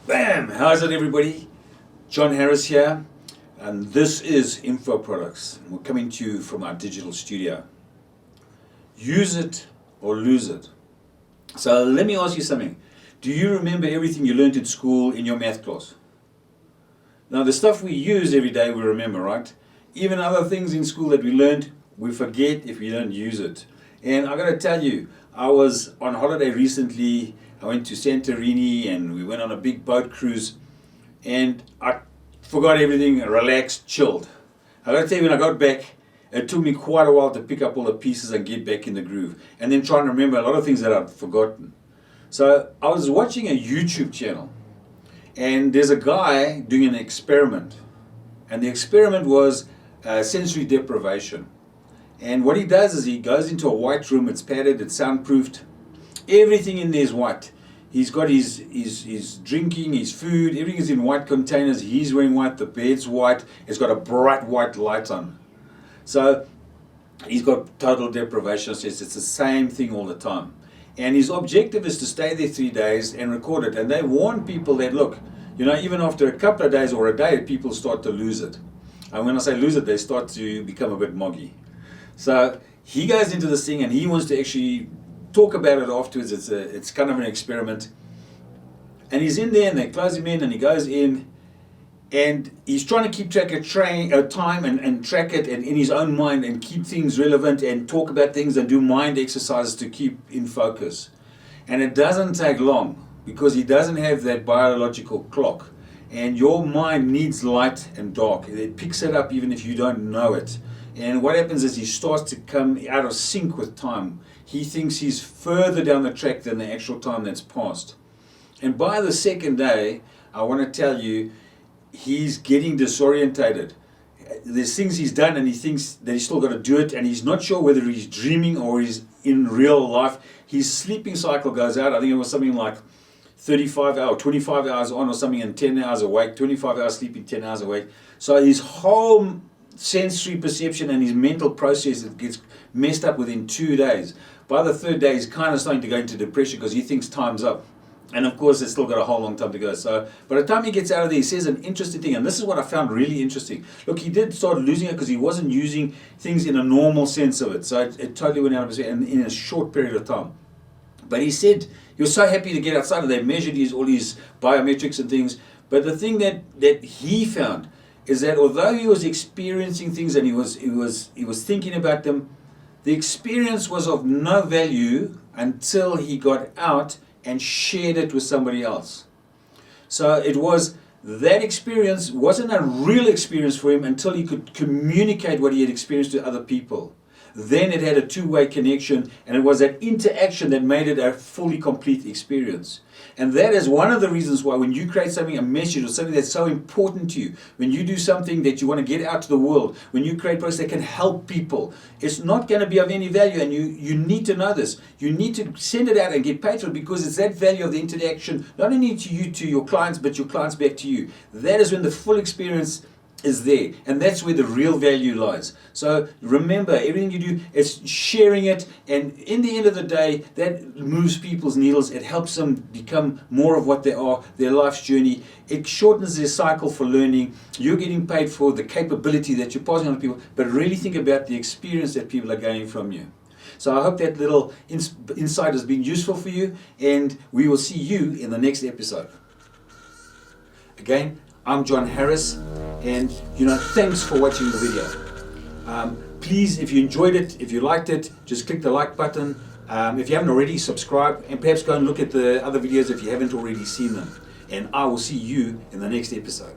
Bam! How's it, everybody? John Harris here, and this is Info Products. We're coming to you from our digital studio. Use it or lose it. So let me ask you something. Do you remember everything you learned at school in your math class? Now, the stuff we use every day we remember, right? Even other things in school that we learned, we forget if we don't use it. And I got to tell you, I was on holiday recently. I went to Santorini and we went on a big boat cruise, and I forgot everything, relaxed, chilled. I got to tell you, when I got back, it took me quite a while to pick up all the pieces and get back in the groove, and then try and remember a lot of things that I'd forgotten. So I was watching a YouTube channel, and there's a guy doing an experiment, and the experiment was sensory deprivation. And what he does is he goes into a white room. It's padded, it's soundproofed. Everything in there is white. He's got his drinking, his food, everything is in white containers. He's wearing white, the bed's white, it's got a bright white light on. So he's got total deprivation. Says it's the same thing all the time. And his objective is to stay there 3 days and record it. And they warn people that, look, even after a couple of days or a day, people start to lose it. And when I say lose it, they start to become a bit moggy. So he goes into this thing and he wants to actually talk about it afterwards. It's kind of an experiment. And he's in there and they close him in and he goes in and he's trying to keep track of time and track it and in his own mind and keep things relevant and talk about things and do mind exercises to keep in focus. And it doesn't take long because he doesn't have that biological clock. And your mind needs light and dark. It picks it up even if you don't know it. And what happens is he starts to come out of sync with time. He thinks he's further down the track than the actual time that's passed. And by the second day, I want to tell you, he's getting disorientated. There's things he's done and he thinks that he's still got to do it, and he's not sure whether he's dreaming or he's in real life. His sleeping cycle goes out. I think it was something like 35 hours, 25 hours on or something, and 10 hours awake, 25 hours sleeping, 10 hours awake. So his whole sensory perception and his mental process, it gets messed up within 2 days. By the third day, he's kind of starting to go into depression because he thinks time's up. And of course, it's still got a whole long time to go. So by the time he gets out of there, he says an interesting thing. And this is what I found really interesting. Look, he did start losing it because he wasn't using things in a normal sense of it. So it totally went out of his head in a short period of time. But he said he was so happy to get outside, and they measured all his biometrics and things. But the thing that he found is that although he was experiencing things and he was thinking about them, the experience was of no value until he got out and shared it with somebody else. So it was, that experience wasn't a real experience for him until he could communicate what he had experienced to other people. Then it had a two-way connection, and it was that interaction that made it a fully complete experience. And that is one of the reasons why when you create something, a message or something that's so important to you, when you do something that you want to get out to the world, when you create products that can help people, it's not going to be of any value, and you need to know this. You need to send it out and get paid for it because it's that value of the interaction, not only to you, to your clients, but your clients back to you. That is when the full experience is there, and that's where the real value lies. So remember, everything you do is sharing it, and in the end of the day, that moves people's needles. It helps them become more of what they are, their life's journey. It shortens their cycle for learning. You're getting paid for the capability that you're passing on to people, but really think about the experience that people are gaining from you. So I hope that little insight has been useful for you, and we will see you in the next episode. Again, I'm John Harris, and thanks for watching the video. Please, if you enjoyed it, if you liked it, just click the like button. If you haven't already, subscribe, and perhaps go and look at the other videos if you haven't already seen them. And I will see you in the next episode.